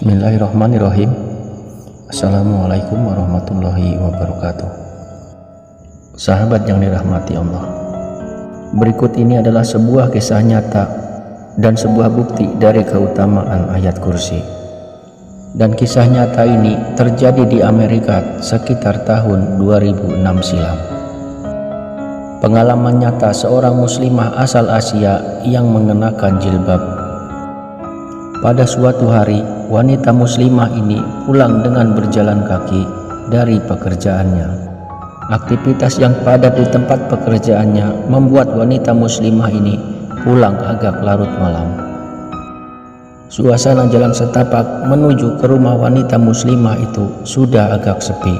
Bismillahirrahmanirrahim. Assalamualaikum warahmatullahi wabarakatuh. Sahabat yang dirahmati Allah, berikut ini adalah sebuah kisah nyata dan sebuah bukti dari keutamaan ayat kursi. Dan kisah nyata ini terjadi di Amerika sekitar tahun 2006 silam. Pengalaman nyata seorang muslimah asal Asia yang mengenakan jilbab. Pada suatu hari, wanita muslimah ini pulang dengan berjalan kaki dari pekerjaannya. Aktivitas yang padat di tempat pekerjaannya membuat wanita muslimah ini pulang agak larut malam. Suasana jalan setapak menuju ke rumah wanita muslimah itu sudah agak sepi.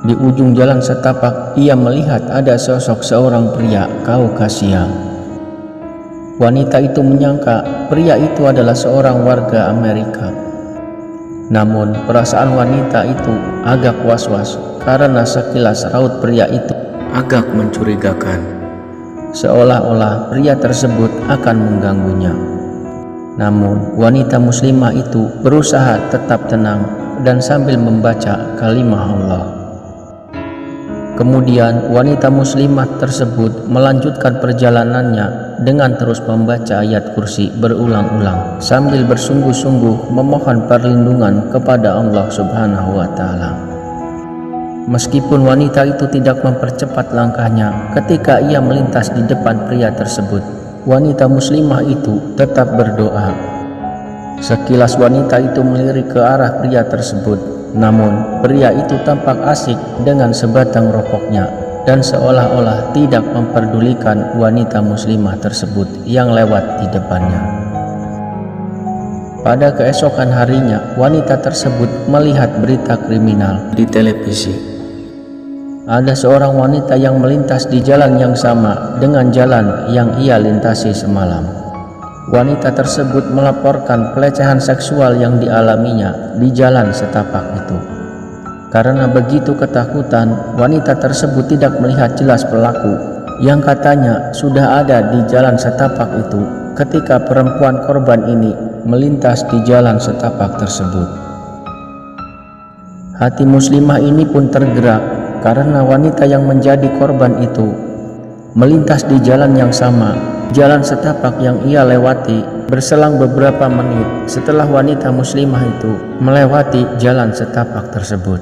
Di ujung jalan setapak ia melihat ada sosok seorang pria Kaukasia. Wanita itu menyangka pria itu adalah seorang warga Amerika. Namun perasaan wanita itu agak was-was karena sekilas raut pria itu agak mencurigakan, seolah-olah pria tersebut akan mengganggunya. Namun wanita muslimah itu berusaha tetap tenang dan sambil membaca kalimah Allah. Kemudian wanita muslimah tersebut melanjutkan perjalanannya dengan terus membaca ayat kursi berulang-ulang sambil bersungguh-sungguh memohon perlindungan kepada Allah Subhanahu wa Ta'ala. Meskipun wanita itu tidak mempercepat langkahnya ketika ia melintas di depan pria tersebut, wanita muslimah itu tetap berdoa. Sekilas wanita itu melirik ke arah pria tersebut, namun pria itu tampak asik dengan sebatang rokoknya dan seolah-olah tidak memperdulikan wanita muslimah tersebut yang lewat di depannya. Pada keesokan harinya, wanita tersebut melihat berita kriminal di televisi. Ada seorang wanita yang melintas di jalan yang sama dengan jalan yang ia lintasi semalam. Wanita tersebut melaporkan pelecehan seksual yang dialaminya di jalan setapak itu. Karena begitu ketakutan, wanita tersebut tidak melihat jelas pelaku yang katanya sudah ada di jalan setapak itu ketika perempuan korban ini melintas di jalan setapak tersebut. Hati muslimah ini pun tergerak karena wanita yang menjadi korban itu melintas di jalan yang sama, jalan setapak yang ia lewati. Berselang beberapa menit setelah wanita muslimah itu melewati jalan setapak tersebut.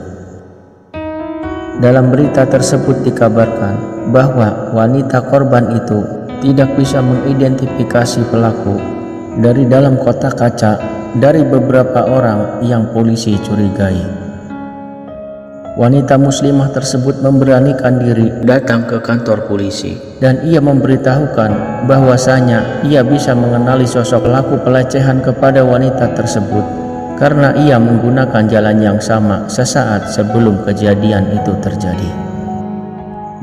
Dalam berita tersebut dikabarkan bahwa wanita korban itu tidak bisa mengidentifikasi pelaku dari dalam kotak kaca dari beberapa orang yang polisi curigai. Wanita muslimah tersebut memberanikan diri datang ke kantor polisi dan ia memberitahukan bahwasanya ia bisa mengenali sosok pelaku pelecehan kepada wanita tersebut karena ia menggunakan jalan yang sama sesaat sebelum kejadian itu terjadi.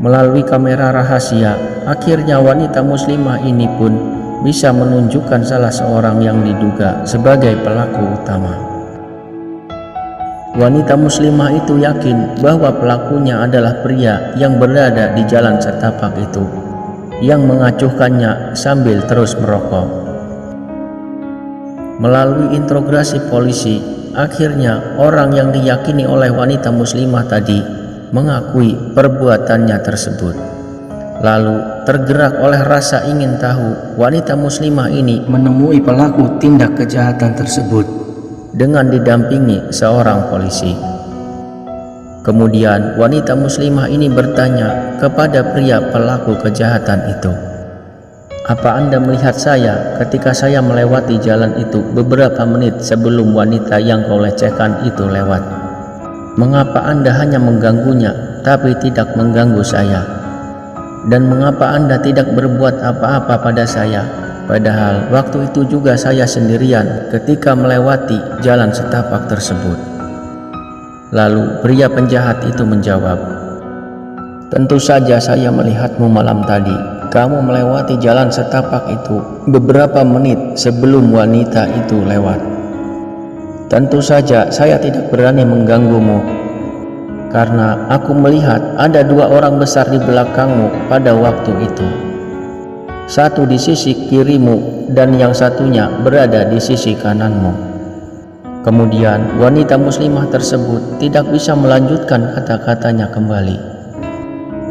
Melalui kamera rahasia, akhirnya wanita muslimah ini pun bisa menunjukkan salah seorang yang diduga sebagai pelaku utama. Wanita muslimah itu yakin bahwa pelakunya adalah pria yang berada di jalan setapak itu, yang mengacuhkannya sambil terus merokok. Melalui interogasi polisi, akhirnya orang yang diyakini oleh wanita muslimah tadi mengakui perbuatannya tersebut. Lalu tergerak oleh rasa ingin tahu, wanita muslimah ini menemui pelaku tindak kejahatan tersebut dengan didampingi seorang polisi. Kemudian wanita muslimah ini bertanya kepada pria pelaku kejahatan itu, "Apa Anda melihat saya ketika saya melewati jalan itu beberapa menit sebelum wanita yang kau lecehkan itu lewat? Mengapa Anda hanya mengganggunya tapi tidak mengganggu saya? Dan mengapa Anda tidak berbuat apa-apa pada saya? Padahal waktu itu juga saya sendirian ketika melewati jalan setapak tersebut." Lalu pria penjahat itu menjawab, "Tentu saja saya melihatmu malam tadi. Kamu melewati jalan setapak itu beberapa menit sebelum wanita itu lewat. Tentu saja saya tidak berani mengganggumu karena aku melihat ada dua orang besar di belakangmu pada waktu itu. Satu di sisi kirimu dan yang satunya berada di sisi kananmu. Kemudian wanita muslimah tersebut tidak bisa melanjutkan kata-katanya kembali.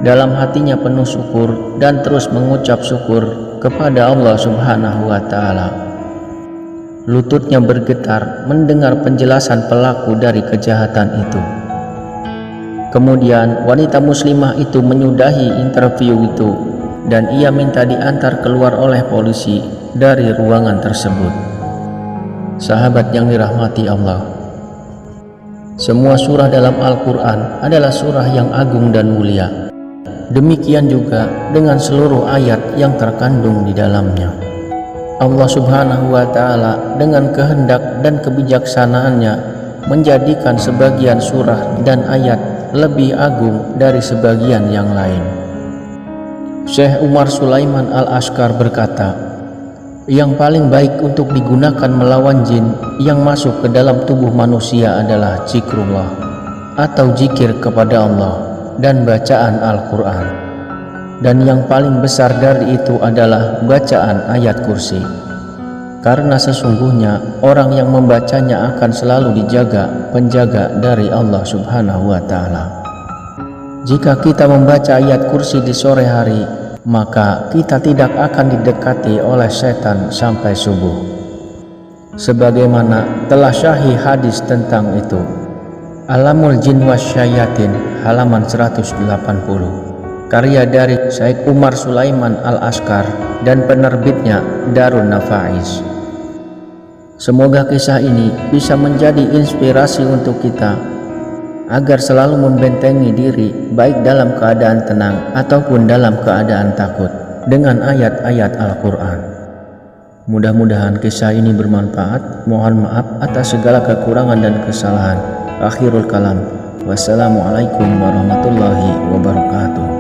Dalam hatinya penuh syukur dan terus mengucap syukur kepada Allah Subhanahu wa Ta'ala. Lututnya bergetar mendengar penjelasan pelaku dari kejahatan itu. Kemudian wanita muslimah itu menyudahi interview itu dan ia minta diantar keluar oleh polisi dari ruangan tersebut. Sahabat yang dirahmati Allah, semua surah dalam Al-Quran adalah surah yang agung dan mulia. Demikian juga dengan seluruh ayat yang terkandung di dalamnya. Allah Subhanahu wa Ta'ala dengan kehendak dan kebijaksanaannya menjadikan sebagian surah dan ayat lebih agung dari sebagian yang lain. Syekh Umar Sulaiman Al-Ashqar berkata, yang paling baik untuk digunakan melawan jin yang masuk ke dalam tubuh manusia adalah zikrullah atau zikir kepada Allah dan bacaan Al-Quran. Dan yang paling besar dari itu adalah bacaan ayat kursi. Karena sesungguhnya orang yang membacanya akan selalu dijaga penjaga dari Allah Subhanahu wa Ta'ala. Jika kita membaca ayat kursi di sore hari, maka kita tidak akan didekati oleh setan sampai subuh. Sebagaimana telah syahih hadis tentang itu. Alamul Jin Wasyayatin halaman 180. Karya dari Syekh Umar Sulaiman Al-Ashqar dan penerbitnya Darun Nafais. Semoga kisah ini bisa menjadi inspirasi untuk kita agar selalu membentengi diri baik dalam keadaan tenang ataupun dalam keadaan takut dengan ayat-ayat Al-Quran. Mudah-mudahan kisah ini bermanfaat. Mohon maaf atas segala kekurangan dan kesalahan. Akhirul kalam. Wassalamualaikum warahmatullahi wabarakatuh.